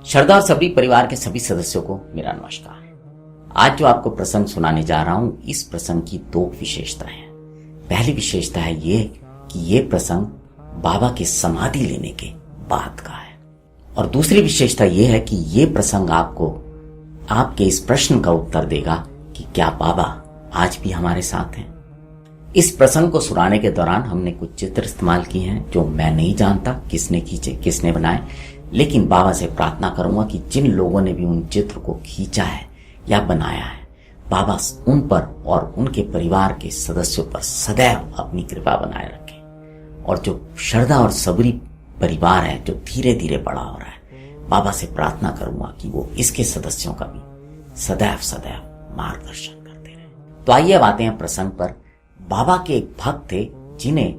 श्रद्धा और सबरी परिवार के सभी सदस्यों को मेरा नमस्कार। आज जो आपको प्रसंग सुनाने जा रहा हूं, इस प्रसंग की दो विशेषताएं हैं। पहली विशेषता है ये कि ये प्रसंग बाबा के समाधि लेने के बाद का है, और दूसरी विशेषता ये है कि ये प्रसंग आपको आपके इस प्रश्न का उत्तर देगा कि क्या बाबा आज भी हमारे साथ हैं। इस प्रसंग को सुनाने के दौरान हमने कुछ चित्र इस्तेमाल किए हैं जो मैं नहीं जानता किसने खींचे, किसने बनाए, लेकिन बाबा से प्रार्थना करूंगा कि जिन लोगों ने भी उन चित्र को खींचा है या बनाया है, बाबा उन पर और उनके परिवार के सदस्यों पर सदैव अपनी कृपा बनाए रखें। और जो श्रद्धा और सबरी परिवार है जो धीरे धीरे बड़ा हो रहा है, बाबा से प्रार्थना करूंगा कि वो इसके सदस्यों का भी सदैव सदैव मार्गदर्शन करते रहे। तो आइए अब आते हैं प्रसंग पर। बाबा के एक भक्त थे जिन्हें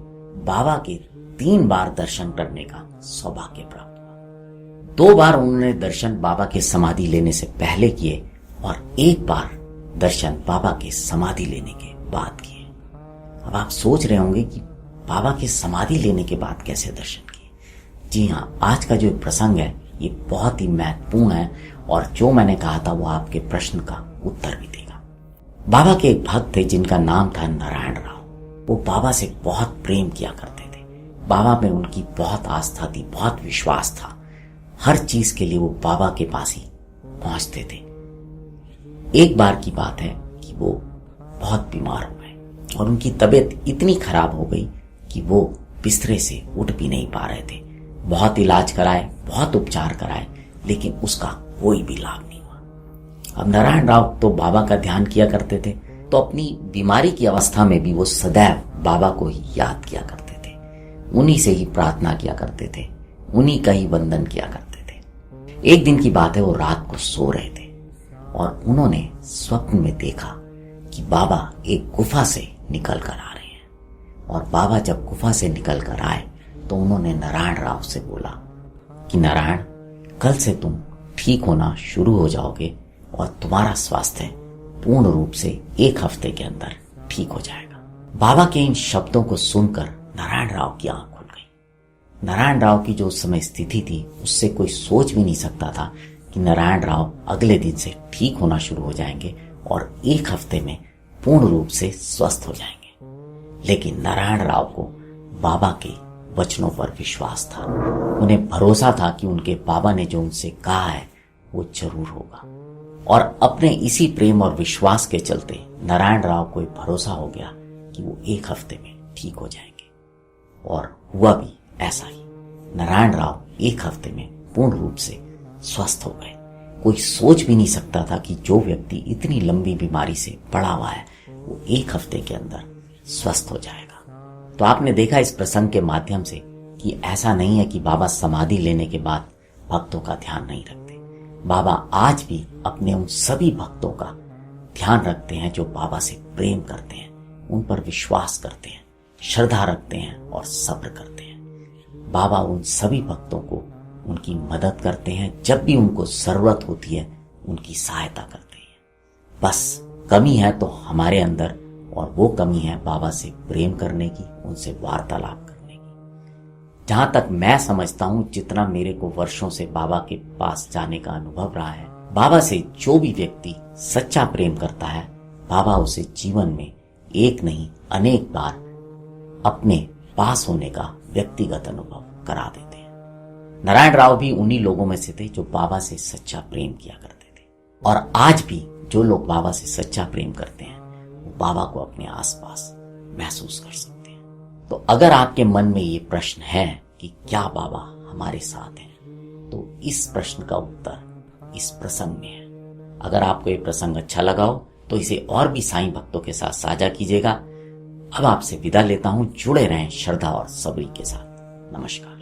बाबा के 3 बार दर्शन करने का सौभाग्य प्राप्त हुआ। 2 बार उन्होंने दर्शन बाबा के समाधि लेने से पहले किए और 1 बार दर्शन बाबा के समाधि लेने के बाद किए। अब आप सोच रहे होंगे कि बाबा के समाधि लेने के बाद कैसे दर्शन किए। जी हाँ, आज का जो प्रसंग है ये बहुत ही महत्वपूर्ण है और जो मैंने कहा था वो आपके प्रश्न का उत्तर भी देगा। बाबा के एक भक्त थे जिनका नाम था नारायण राव। वो बाबा से बहुत प्रेम किया करते थे। बाबा में उनकी बहुत आस्था थी, बहुत विश्वास था। हर चीज के लिए वो बाबा के पास ही पहुंचते थे। एक बार की बात है कि वो बहुत बीमार हो गए और उनकी तबीयत इतनी खराब हो गई कि वो बिस्तरे से उठ भी नहीं पा रहे थे। बहुत इलाज कराए, बहुत उपचार कराए, लेकिन उसका कोई भी लाभ नहीं हुआ। अब नारायण राव तो बाबा का ध्यान किया करते थे, तो अपनी बीमारी की अवस्था में भी वो सदैव बाबा को ही याद किया करते थे, उन्हीं से ही प्रार्थना किया करते थे, उन्हीं का ही वंदन किया करते थे। एक दिन की बात है, वो रात को सो रहे थे और उन्होंने स्वप्न में देखा कि बाबा एक गुफा से निकल कर आ रहे हैं। और बाबा जब गुफा से निकल कर आए तो उन्होंने नारायण राव से बोला कि नारायण, कल से तुम ठीक होना शुरू हो जाओगे और तुम्हारा स्वास्थ्य पूर्ण रूप से 1 हफ्ते के अंदर ठीक हो जाएगा। बाबा के इन शब्दों को सुनकर नारायण राव की आंख खुल गई। नारायण राव की जो उस समय स्थिति थी उससे कोई सोच भी नहीं सकता था कि नारायण राव अगले दिन से ठीक होना शुरू हो जाएंगे और 1 हफ्ते में पूर्ण रूप से स्वस्थ हो जाएंगे। लेकिन नारायण राव को बाबा के वचनों पर विश्वास था। उन्हें भरोसा था कि उनके बाबा ने जो उनसे कहा है वो जरूर होगा। और अपने इसी प्रेम और विश्वास के चलते नारायण राव को भरोसा हो गया कि वो 1 हफ्ते में ठीक हो जाएंगे। और हुआ भी ऐसा ही। नारायण राव 1 हफ्ते में पूर्ण रूप से स्वस्थ हो गए। कोई सोच भी नहीं सकता था कि जो व्यक्ति इतनी लंबी बीमारी से पड़ा हुआ है वो 1 हफ्ते के अंदर स्वस्थ हो जाएगा। तो आपने देखा इस प्रसंग के माध्यम से कि ऐसा नहीं है कि बाबा समाधि लेने के बाद भक्तों का ध्यान नहीं रखते। बाबा आज भी अपने उन सभी भक्तों का ध्यान रखते हैं जो बाबा से प्रेम करते हैं, उन पर विश्वास करते हैं, श्रद्धा रखते हैं और सब्र करते हैं। बाबा उन सभी भक्तों को उनकी मदद करते हैं, जब भी उनको जरूरत होती है उनकी सहायता करते हैं। बस कमी है तो हमारे अंदर, और वो कमी है बाबा से प्रेम करने की, उनसे वार्तालाप करने की। जहां तक मैं समझता हूं, जितना मेरे को वर्षों से बाबा के पास जाने का अनुभव रहा है, बाबा से जो भी व्यक्ति सच्चा प्रेम करता है, बाबा उसे जीवन में एक नहीं अनेक बार अपने पास होने का व्यक्तिगत अनुभव करा देते हैं। नारायण राव भी उन्हीं लोगों में से थे जो बाबा से सच्चा प्रेम किया करते थे। और आज भी जो लोग बाबा से सच्चा प्रेम करते हैं वो बाबा को अपने आसपास महसूस कर सकते हैं। तो अगर आपके मन में ये प्रश्न है कि क्या बाबा हमारे साथ हैं, तो इस प्रश्न का उत्तर इस प्रसंग में है। अगर आपको ये प्रसंग अच्छा लगा हो तो इसे और भी साईं भक्तों के साथ साझा कीजिएगा। अब आपसे विदा लेता हूं। जुड़े रहें श्रद्धा और सबरी के साथ। नमस्कार।